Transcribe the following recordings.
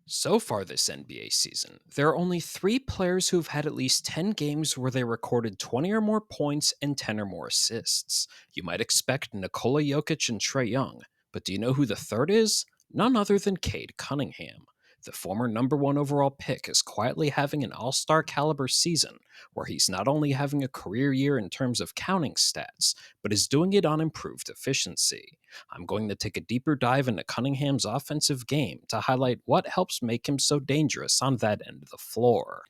So far this NBA season, there are only 3 players who've had at least 10 games where they recorded 20 or more points and 10 or more assists. You might expect Nikola Jokic and Trae Young, but do you know who the third is? None other than Cade Cunningham. The former number one overall pick is quietly having an all star caliber season, where he's not only having a career year in terms of counting stats, but is doing it on improved efficiency. I'm going to take a deeper dive into Cunningham's offensive game to highlight what helps make him so dangerous on that end of the floor.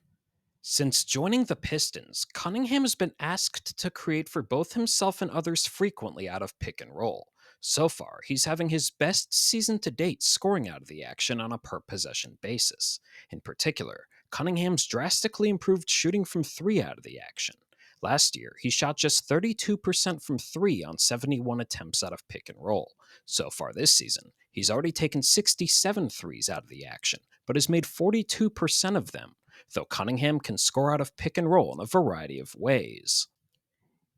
Since joining the Pistons, Cunningham has been asked to create for both himself and others frequently out of pick and roll. So far, he's having his best season to date scoring out of the action on a per possession basis. In particular, Cunningham's drastically improved shooting from 3 out of the action. Last year, he shot just 32% from 3 on 71 attempts out of pick and roll. So far this season, he's already taken 67 threes out of the action, but has made 42% of them, though Cunningham can score out of pick and roll in a variety of ways.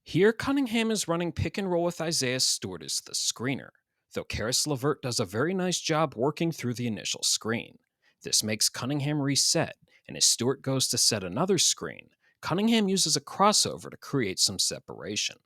Here, Cunningham is running pick and roll with Isaiah Stewart as the screener, though Karis LeVert does a very nice job working through the initial screen. This makes Cunningham reset, and as Stewart goes to set another screen, Cunningham uses a crossover to create some separation.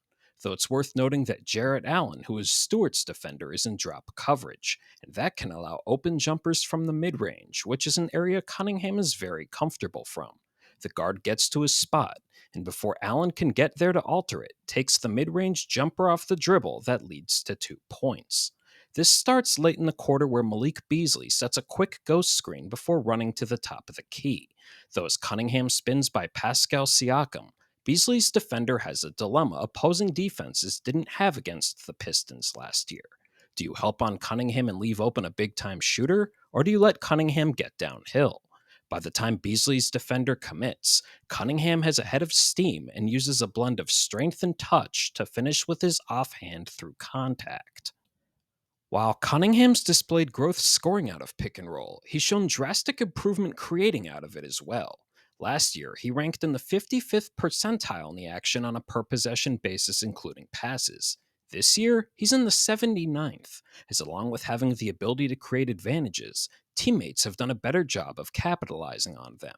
Though it's worth noting that Jarrett Allen, who is Stewart's defender, is in drop coverage, and that can allow open jumpers from the mid range, which is an area Cunningham is very comfortable from. The guard gets to his spot, and before Allen can get there to alter it, takes the mid-range jumper off the dribble that leads to 2 points. This starts late in the quarter where Malik Beasley sets a quick ghost screen before running to the top of the key. Though as Cunningham spins by Pascal Siakam, Beasley's defender has a dilemma opposing defenses didn't have against the Pistons last year. Do you help on Cunningham and leave open a big-time shooter, or do you let Cunningham get downhill? By the time Beasley's defender commits, Cunningham has a head of steam and uses a blend of strength and touch to finish with his offhand through contact. While Cunningham's displayed growth scoring out of pick and roll, he's shown drastic improvement creating out of it as well. Last year, he ranked in the 55th percentile in the action on a per possession basis, including passes. This year, he's in the 79th, as along with having the ability to create advantages, teammates have done a better job of capitalizing on them.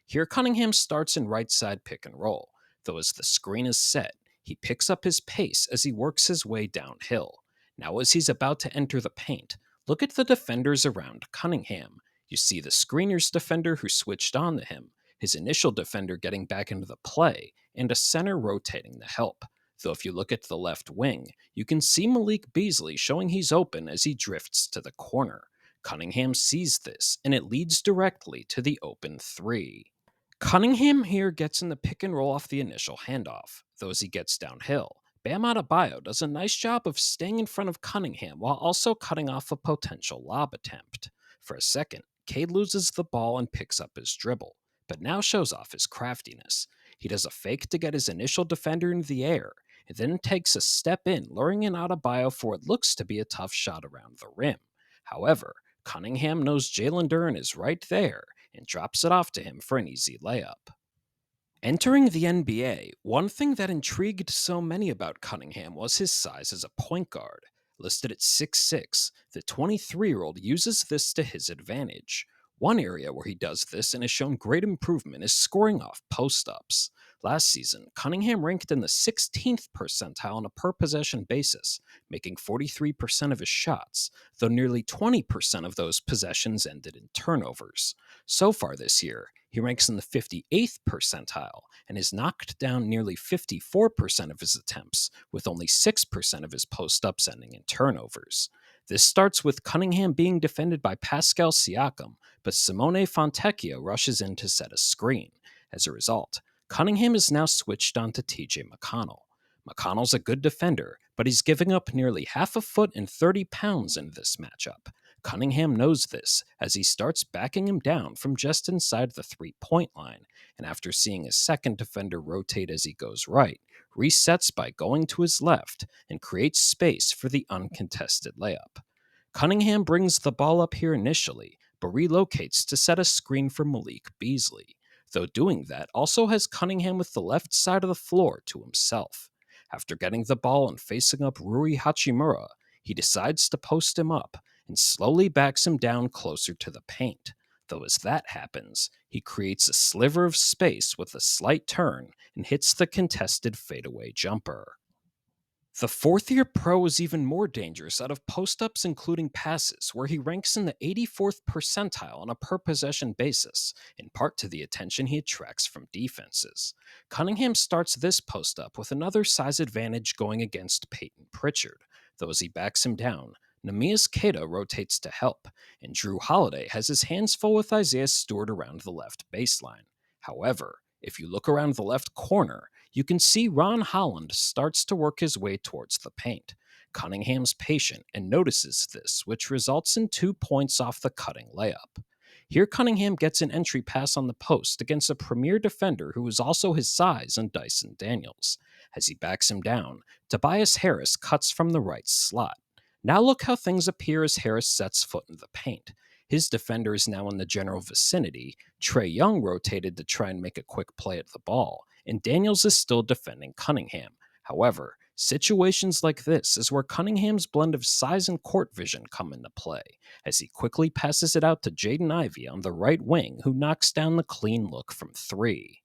Here, Cunningham starts in right side pick and roll, though as the screen is set, he picks up his pace as he works his way downhill. Now, as he's about to enter the paint, look at the defenders around Cunningham. You see the screener's defender who switched on to him, his initial defender getting back into the play, and a center rotating to help. Though if you look at the left wing, you can see Malik Beasley showing he's open as he drifts to the corner. Cunningham sees this, and it leads directly to the open 3. Cunningham here gets in the pick and roll off the initial handoff, though as he gets downhill, Bam Adebayo does a nice job of staying in front of Cunningham while also cutting off a potential lob attempt. For a second, Cade loses the ball and picks up his dribble, but now shows off his craftiness. He does a fake to get his initial defender in the air, and then takes a step in, luring in Adebayo for what looks to be a tough shot around the rim. However, Cunningham knows Jalen Duren is right there and drops it off to him for an easy layup. Entering the NBA, one thing that intrigued so many about Cunningham was his size as a point guard. Listed at 6'6", the 23-year-old uses this to his advantage. One area where he does this and has shown great improvement is scoring off post-ups. Last season, Cunningham ranked in the 16th percentile on a per-possession basis, making 43% of his shots, though nearly 20% of those possessions ended in turnovers. So far this year, he ranks in the 58th percentile and has knocked down nearly 54% of his attempts, with only 6% of his post-ups ending in turnovers. This starts with Cunningham being defended by Pascal Siakam, but Simone Fontecchio rushes in to set a screen. As a result, Cunningham is now switched on to TJ McConnell. McConnell's a good defender, but he's giving up nearly half a foot and 30 pounds in this matchup. Cunningham knows this as he starts backing him down from just inside the 3-point line, and after seeing a second defender rotate as he goes right, resets by going to his left and creates space for the uncontested layup. Cunningham brings the ball up here initially, but relocates to set a screen for Malik Beasley, though doing that also has Cunningham with the left side of the floor to himself. After getting the ball and facing up Rui Hachimura, he decides to post him up and slowly backs him down closer to the paint. though as that happens, he creates a sliver of space with a slight turn and hits the contested fadeaway jumper. The fourth year pro is even more dangerous out of post ups, including passes, where he ranks in the 84th percentile on a per possession basis, in part to the attention he attracts from defenses. Cunningham starts this post up with another size advantage going against Peyton Pritchard, though as he backs him down, Namias Queta rotates to help, and Drew Holiday has his hands full with Isaiah Stewart around the left baseline. However, if you look around the left corner, you can see Ron Holland starts to work his way towards the paint. Cunningham's patient and notices this, which results in 2 points off the cutting layup. Here, Cunningham gets an entry pass on the post against a premier defender who is also his size in Dyson Daniels. As he backs him down, Tobias Harris cuts from the right slot. Now look how things appear as Harris sets foot in the paint. His defender is now in the general vicinity. Trae Young rotated to try and make a quick play at the ball, and Daniels is still defending Cunningham. However, situations like this is where Cunningham's blend of size and court vision come into play, as he quickly passes it out to Jaden Ivey on the right wing, who knocks down the clean look from three.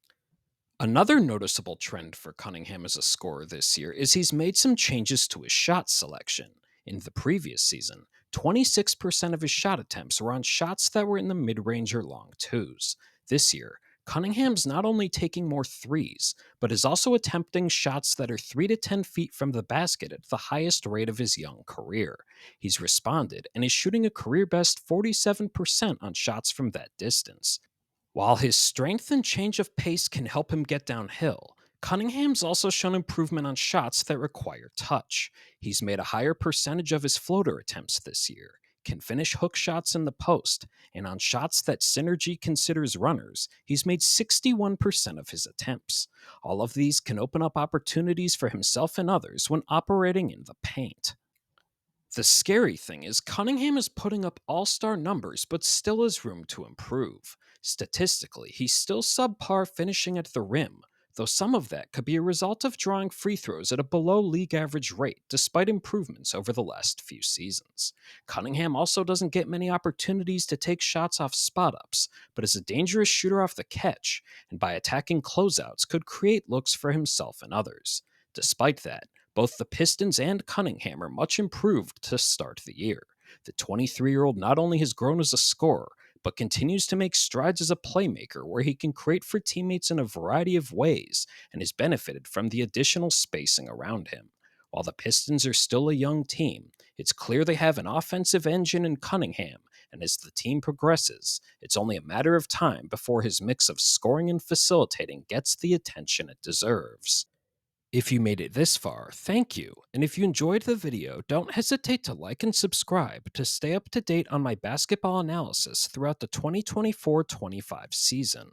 Another noticeable trend for Cunningham as a scorer this year is he's made some changes to his shot selection. In the previous season, 26% of his shot attempts were on shots that were in the mid range or long twos. This year, Cunningham's not only taking more threes, but is also attempting shots that are 3 to 10 feet from the basket at the highest rate of his young career. He's responded and is shooting a career best 47% on shots from that distance. While his strength and change of pace can help him get downhill, Cunningham's also shown improvement on shots that require touch. He's made a higher percentage of his floater attempts this year, can finish hook shots in the post, and on shots that Synergy considers runners, he's made 61% of his attempts. All of these can open up opportunities for himself and others when operating in the paint. The scary thing is, Cunningham is putting up all star numbers, but still has room to improve. Statistically, he's still subpar finishing at the rim, though some of that could be a result of drawing free throws at a below league average rate, despite improvements over the last few seasons. Cunningham also doesn't get many opportunities to take shots off spot ups, but is a dangerous shooter off the catch, and by attacking closeouts could create looks for himself and others. Despite that, both the Pistons and Cunningham are much improved to start the year. The 23-year-old not only has grown as a scorer, but continues to make strides as a playmaker where he can create for teammates in a variety of ways and has benefited from the additional spacing around him. While the Pistons are still a young team, it's clear they have an offensive engine in Cunningham, and as the team progresses, it's only a matter of time before his mix of scoring and facilitating gets the attention it deserves. If you made it this far, thank you. And if you enjoyed the video, don't hesitate to like and subscribe to stay up to date on my basketball analysis throughout the 2024-25 season.